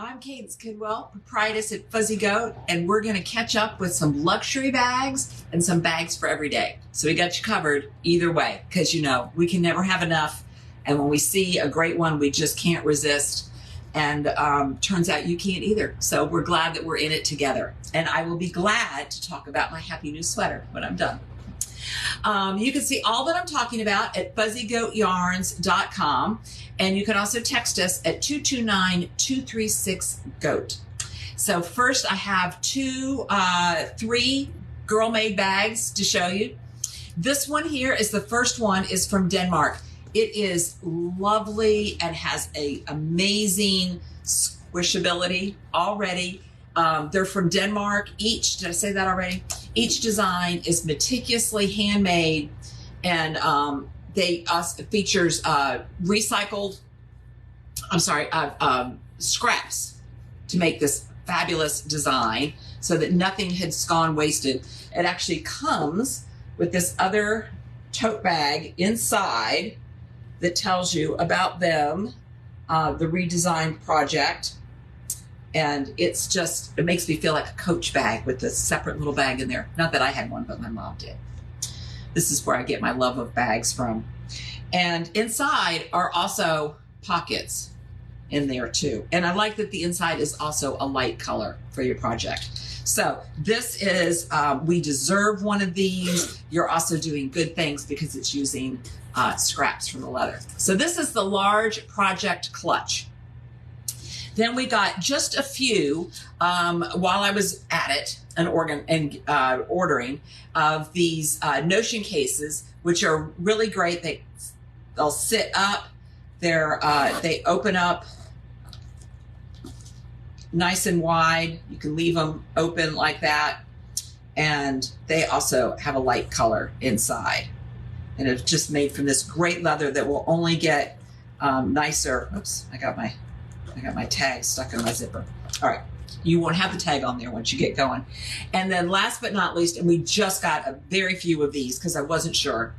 I'm Kate Skidwell, proprietress at Fuzzy Goat, and we're going to catch up with some luxury bags and some bags for every day. So we got you covered either way, because you know we can never have enough, and when we see a great one, we just can't resist. And turns out you can't either. So we're glad that we're in it together. And I will be glad to talk about my happy new sweater when I'm done. You can see all that I'm talking about at fuzzygoatyarns.com. And you can also text us at 229-236-GOAT. So first I have three girl-made bags to show you. This one here is the first one, is from Denmark. It is lovely and has a amazing squishability already. They're from Denmark. Did I say that already? Each design is meticulously handmade, and they features recycled, scraps to make this fabulous design so that nothing has gone wasted. It actually comes with this other tote bag inside that tells you about them, the redesign project. And it makes me feel like a Coach bag with a separate little bag in there. Not that I had one, but my mom did. This is where I get my love of bags from. And inside are also pockets in there too. And I like that the inside is also a light color for your project. So this is, we deserve one of these. You're also doing good things because it's using scraps from the leather. So this is the large project clutch. Then we got just a few while I was at it and ordering of these Notion cases, which are really great. They'll sit up. They open up nice and wide. You can leave them open like that. And they also have a light color inside. And it's just made from this great leather that will only get nicer. Oops, I got my tag stuck in my zipper. All right, you won't have the tag on there once you get going. And then last but not least, and we just got a very few of these because I wasn't sure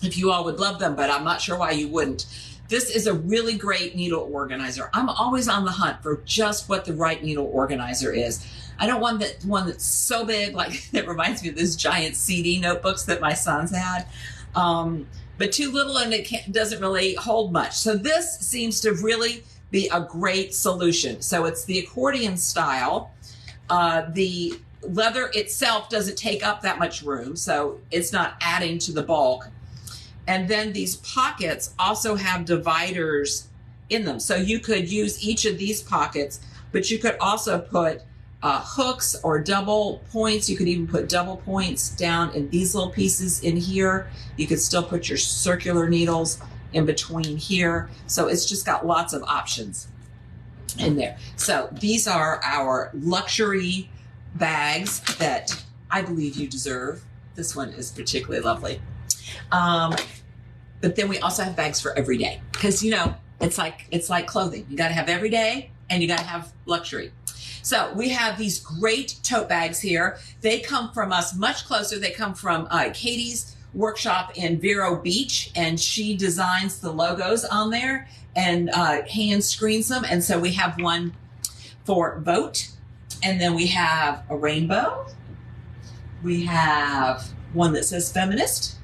if you all would love them, but I'm not sure why you wouldn't. This is a really great needle organizer. I'm always on the hunt for just what the right needle organizer is. I don't want one that's so big, like it reminds me of those giant CD notebooks that my sons had. But too little and it doesn't really hold much. So this seems to really be a great solution. So it's the accordion style. The leather itself doesn't take up that much room, so it's not adding to the bulk. And then these pockets also have dividers in them. So you could use each of these pockets, but you could also put hooks or double points. You could even put double points down in these little pieces in here. You could still put your circular needles in between here. So it's just got lots of options in there. So these are our luxury bags that I believe you deserve. This one is particularly lovely. But then we also have bags for every day, because you know, it's like clothing. You got to have every day and you got to have luxury. So we have these great tote bags here. They come from us much closer. They come from Katie's workshop in Vero Beach, and she designs the logos on there and hand screens them. And so we have one for Vote, and then we have a rainbow. We have one that says feminist,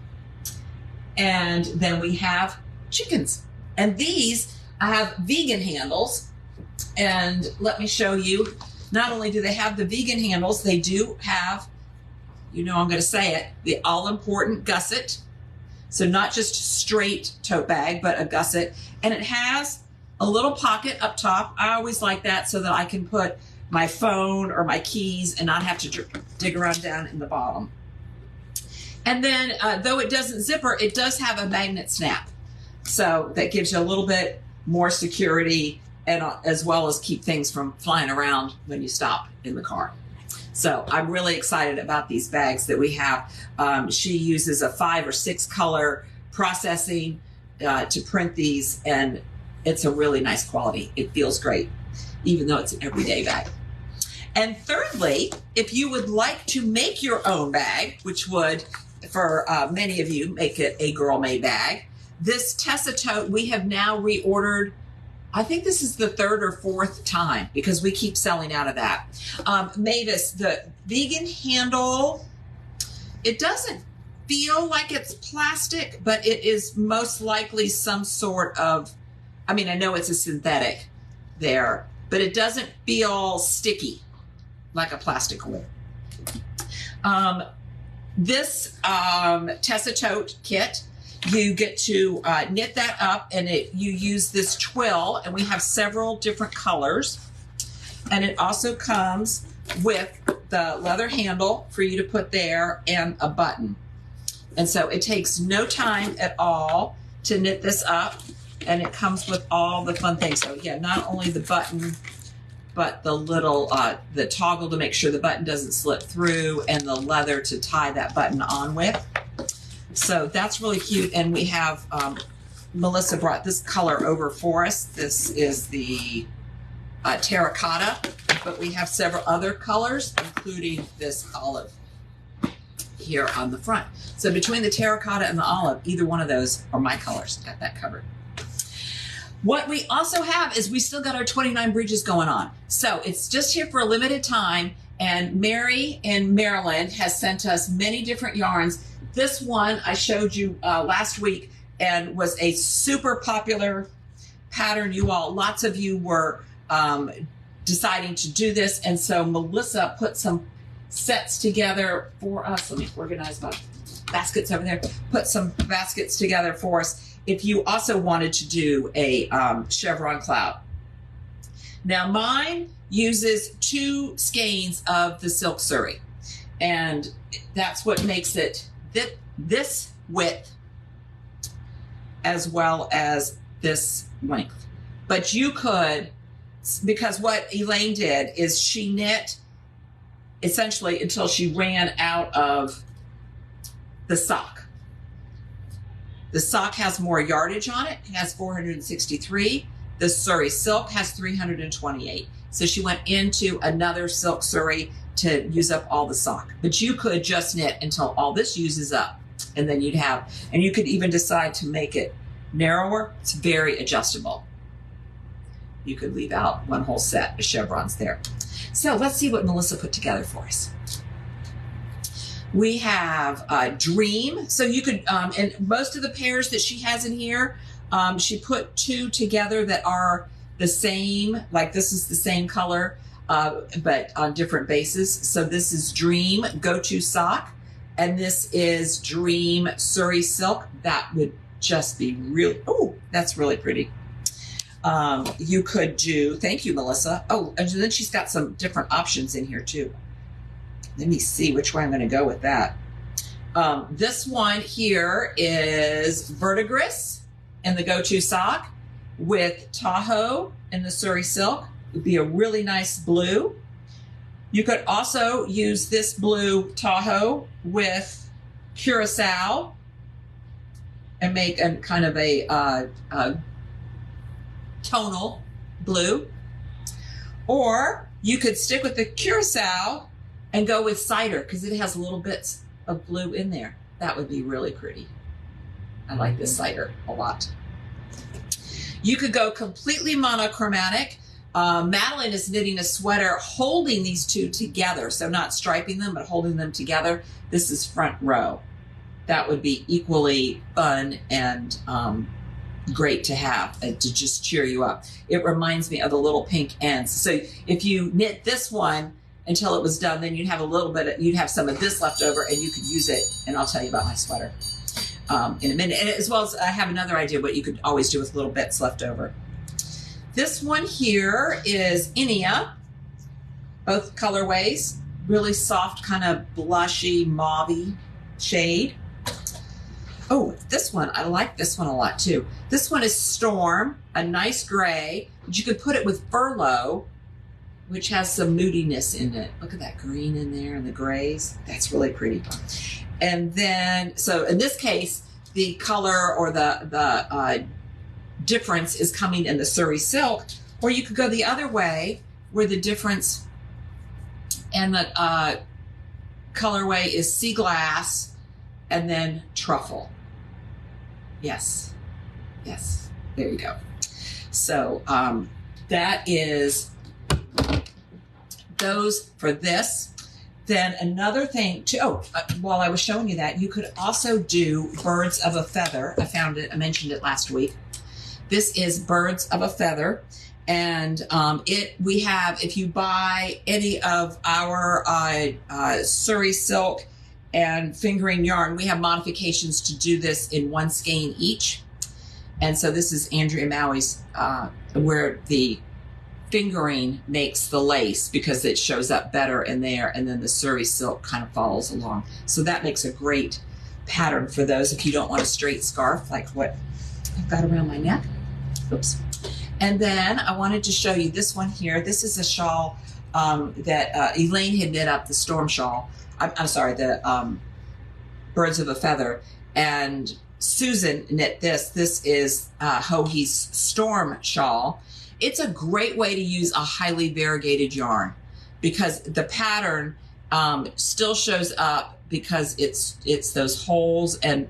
and then we have chickens. And these have vegan handles. And let me show you, not only do they have the vegan handles, they do have, you know I'm going to say it, the all-important gusset. So not just straight tote bag, but a gusset. And it has a little pocket up top. I always like that so that I can put my phone or my keys and not have to dig around down in the bottom. And then, though it doesn't zipper, it does have a magnet snap. So that gives you a little bit more security, and as well as keep things from flying around when you stop in the car. So I'm really excited about these bags that we have. She uses a 5 or 6 color processing to print these, and it's a really nice quality. It feels great, even though it's an everyday bag. And thirdly, if you would like to make your own bag, which would, for many of you, make it a girl-made bag, this Tessa tote we have now reordered I think this is the third or fourth time because we keep selling out of that. Mavis, the vegan handle, it doesn't feel like it's plastic, but it is most likely some sort of, I mean, I know it's a synthetic there, but it doesn't feel sticky like a plastic would. This Tessa tote kit, you get to knit that up, and you use this twill, and we have several different colors. And it also comes with the leather handle for you to put there and a button. And so it takes no time at all to knit this up, and it comes with all the fun things. So yeah, not only the button, but the little, the toggle to make sure the button doesn't slip through, and the leather to tie that button on with. So that's really cute. And we have, Melissa brought this color over for us. This is the terracotta, but we have several other colors, including this olive here on the front. So between the terracotta and the olive, either one of those are my colors. Got that covered. What we also have is we still got our 29 bridges going on. So it's just here for a limited time. And Mary in Maryland has sent us many different yarns. This one I showed you last week and was a super popular pattern. Lots of you were deciding to do this. And so Melissa put some sets together for us. Let me organize my baskets over there. Put some baskets together for us if you also wanted to do a Chevron Cloud. Now mine uses 2 skeins of the silk suri, and that's what makes it this width as well as this length. But you could, because what Elaine did is she knit essentially until she ran out of the sock. The sock has more yardage on it. It has 463. The suri silk has 328. So she went into another silk suri to use up all the sock. But you could just knit until all this uses up. And then you'd have, and you could even decide to make it narrower. It's very adjustable. You could leave out one whole set of chevrons there. So let's see what Melissa put together for us. We have Dream. So you could, and most of the pairs that she has in here, she put 2 together that are the same, like this is the same color, but on different bases. So this is Dream Go-To Sock, and this is Dream Suri Silk. That would just be really, oh, that's really pretty. You could do, thank you, Melissa. Oh, and then she's got some different options in here too. Let me see which way I'm going to go with that. This one here is Verdigris and the Go-To Sock with Tahoe and the Suri Silk. It would be a really nice blue. You could also use this blue Tahoe with Curacao and make a kind of a tonal blue. Or you could stick with the Curacao and go with cider because it has little bits of blue in there. That would be really pretty. I like this cider a lot. You could go completely monochromatic. Madeline is knitting a sweater holding these 2 together. So not striping them, but holding them together. This is front row. That would be equally fun and great to have to just cheer you up. It reminds me of the little pink ends. So if you knit this one until it was done, then you'd have a little bit, you'd have some of this left over and you could use it. And I'll tell you about my sweater in a minute. And as well as I have another idea what you could always do with little bits left over. This one here is Inia, both colorways, really soft, kind of blushy, mauvey shade. Oh, this one, I like this one a lot too. This one is Storm, a nice gray, but you could put it with Furlough, which has some moodiness in it. Look at that green in there and the grays. That's really pretty. And then, so in this case, the color or the difference is coming in the Suri Silk, or you could go the other way where the difference and the colorway is Sea Glass and then Truffle. Yes, yes, there you go. So that is those for this. Then another thing too, while I was showing you that, you could also do birds of a feather. I found it, I mentioned it last week. This is birds of a feather. And we have, if you buy any of our Surrey silk and fingering yarn, we have modifications to do this in one skein each. And so this is Andrea Maui's, where the fingering makes the lace because it shows up better in there, and then the Surrey silk kind of follows along. So that makes a great pattern for those if you don't want a straight scarf like what I've got around my neck. Oops. And then I wanted to show you this one here. This is a shawl that Elaine had knit up, the storm shawl. I'm sorry, the birds of a feather. And Susan knit this. This is Hoagie's storm shawl. It's a great way to use a highly variegated yarn because the pattern still shows up because it's those holes, and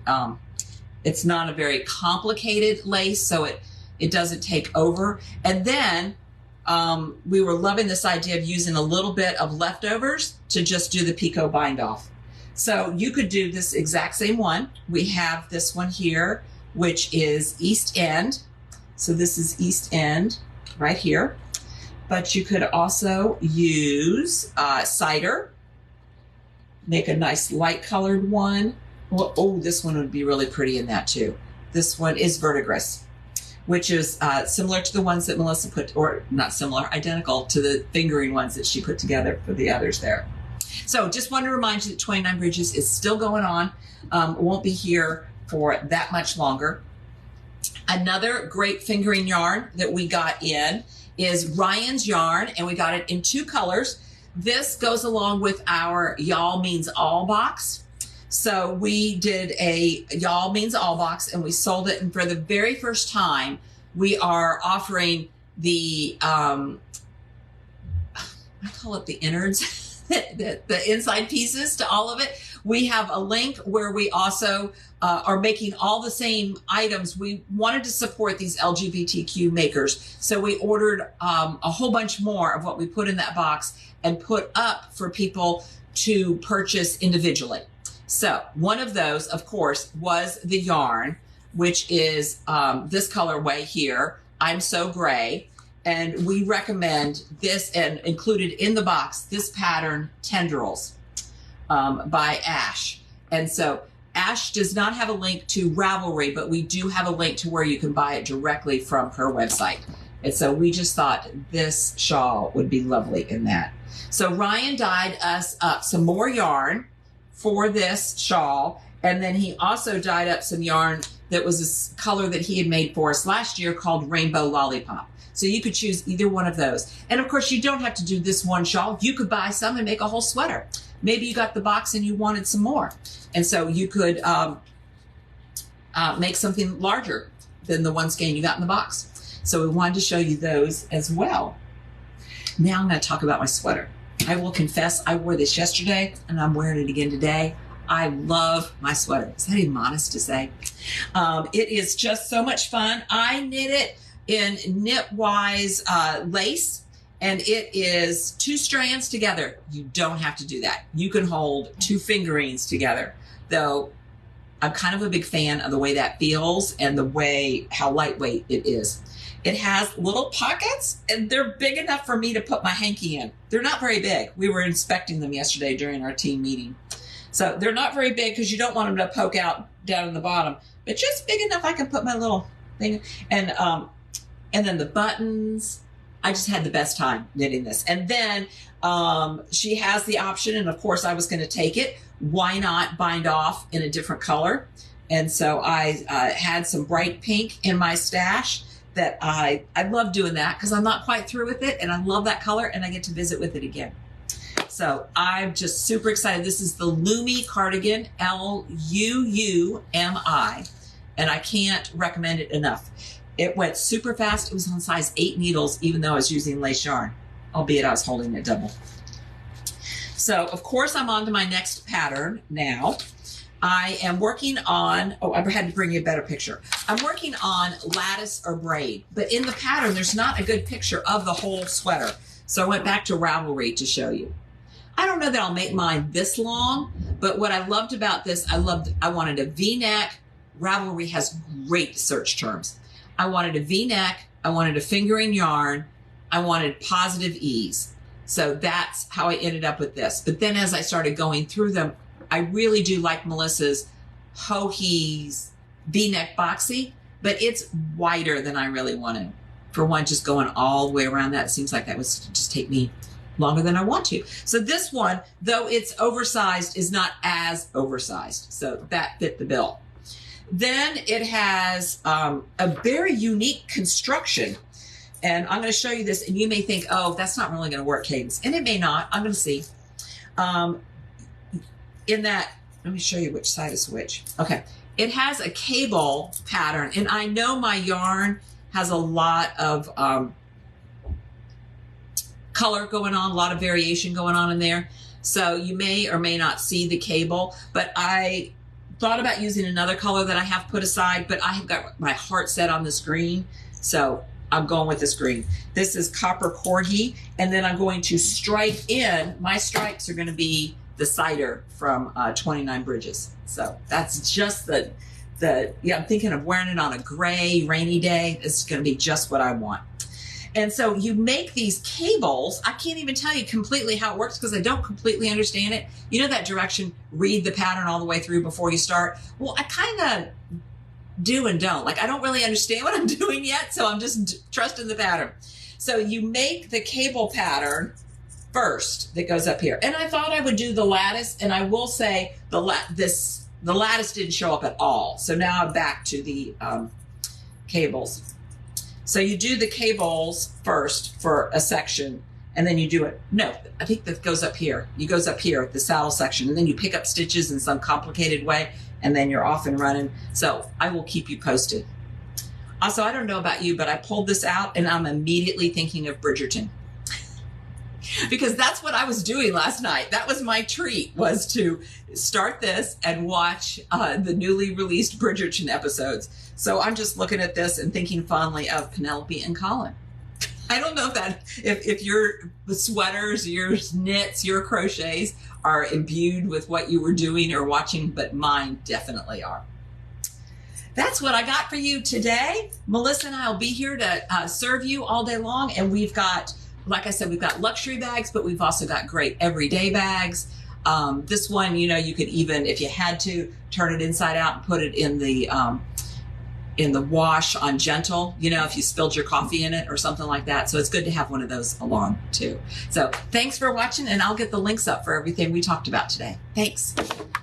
it's not a very complicated lace, so it doesn't take over. And then we were loving this idea of using a little bit of leftovers to just do the picot bind off. So you could do this exact same one. We have this one here, which is East End. So this is East End right here. But you could also use cider, make a nice light colored one. Oh, this one would be really pretty in that too. This one is verdigris, which is similar to the ones that Melissa put, or not similar, identical to the fingering ones that she put together for the others there. So just want to remind you that 29 Bridges is still going on. Won't be here for that much longer. Another great fingering yarn that we got in is Ryan's yarn, and we got it in 2 colors. This goes along with our Y'all Means All box. So we did a Y'all Means All box, and we sold it. And for the very first time, we are offering the, I call it the innards, the inside pieces to all of it. We have a link where we also are making all the same items. We wanted to support these LGBTQ makers. So we ordered a whole bunch more of what we put in that box and put up for people to purchase individually. So one of those, of course, was the yarn, which is this colorway here, I'm So Gray. And we recommend this, and included in the box, this pattern, Tendrils by Ash. And so Ash does not have a link to Ravelry, but we do have a link to where you can buy it directly from her website. And so we just thought this shawl would be lovely in that. So Ryan dyed us up some more yarn for this shawl. And then he also dyed up some yarn that was a color that he had made for us last year called Rainbow Lollipop. So you could choose either one of those. And of course, you don't have to do this one shawl. You could buy some and make a whole sweater. Maybe you got the box and you wanted some more. And so you could make something larger than the one skein you got in the box. So we wanted to show you those as well. Now I'm going to talk about my sweater. I will confess, I wore this yesterday and I'm wearing it again today. I love my sweater. Is that even modest to say? It is just so much fun. I knit it in Knitwise lace, and it is 2 strands together. You don't have to do that. You can hold 2 fingerings together, though I'm kind of a big fan of the way that feels and the way how lightweight it is. It has little pockets, and they're big enough for me to put my hanky in. They're not very big. We were inspecting them yesterday during our team meeting. So they're not very big because you don't want them to poke out down in the bottom, but just big enough I can put my little thing. And then the buttons, I just had the best time knitting this. And then she has the option, and of course I was going to take it. Why not bind off in a different color? And so I had some bright pink in my stash that I love doing that because I'm not quite through with it, and I love that color, and I get to visit with it again. So I'm just super excited. This is the Luumi cardigan, L-U-U-M-I, and I can't recommend it enough. It went super fast. It was on size 8 needles, even though I was using lace yarn, albeit I was holding it double. So of course I'm on to my next pattern now. I am working on, oh, I had to bring you a better picture. I'm working on lattice or braid, but in the pattern, there's not a good picture of the whole sweater. So I went back to Ravelry to show you. I don't know that I'll make mine this long, but what I loved about this, I wanted a V-neck. Ravelry has great search terms. I wanted a V-neck. I wanted a fingering yarn. I wanted positive ease. So that's how I ended up with this. But then as I started going through them, I really do like Melissa's Ho-He's V-neck boxy, but it's wider than I really wanted. For one, just going all the way around that seems like that would just take me longer than I want to. So this one, though it's oversized, is not as oversized. So that fit the bill. Then it has a very unique construction. And I'm going to show you this, and you may think, oh, that's not really going to work, Cadence. And it may not. I'm going to see. In that, let me show you which side is which. Okay. It has a cable pattern, and I know my yarn has a lot of color going on, a lot of variation going on in there. So you may or may not see the cable, but I thought about using another color that I have put aside, but I have got my heart set on this green. So I'm going with this green. This is Copper Corgi, and then I'm going to stripe in. My stripes are going to be the cider from 29 Bridges. So that's just yeah, I'm thinking of wearing it on a gray, rainy day. It's going to be just what I want. And so you make these cables. I can't even tell you completely how it works because I don't completely understand it. You know that direction, read the pattern all the way through before you start? Well, I kind of do and don't. Like, I don't really understand what I'm doing yet, so I'm just trusting the pattern. So you make the cable pattern first that goes up here. And I thought I would do the lattice, and I will say the lattice didn't show up at all. So now I'm back to the cables. So you do the cables first for a section, and then you do it. No, I think that goes up here. It goes up here at the saddle section, and then you pick up stitches in some complicated way, and then you're off and running. So I will keep you posted. Also, I don't know about you, but I pulled this out, and I'm immediately thinking of Bridgerton. Because that's what I was doing last night. That was my treat, was to start this and watch the newly released Bridgerton episodes. So I'm just looking at this and thinking fondly of Penelope and Colin. I don't know if your sweaters, your knits, your crochets are imbued with what you were doing or watching, but mine definitely are. That's what I got for you today. Melissa and I will be here to serve you all day long. And we've got, like I said, we've got luxury bags, but we've also got great everyday bags. This one, you know, you could even, if you had to, turn it inside out and put it in the wash on gentle, you know, if you spilled your coffee in it or something like that. So it's good to have one of those along too. So thanks for watching, and I'll get the links up for everything we talked about today. Thanks.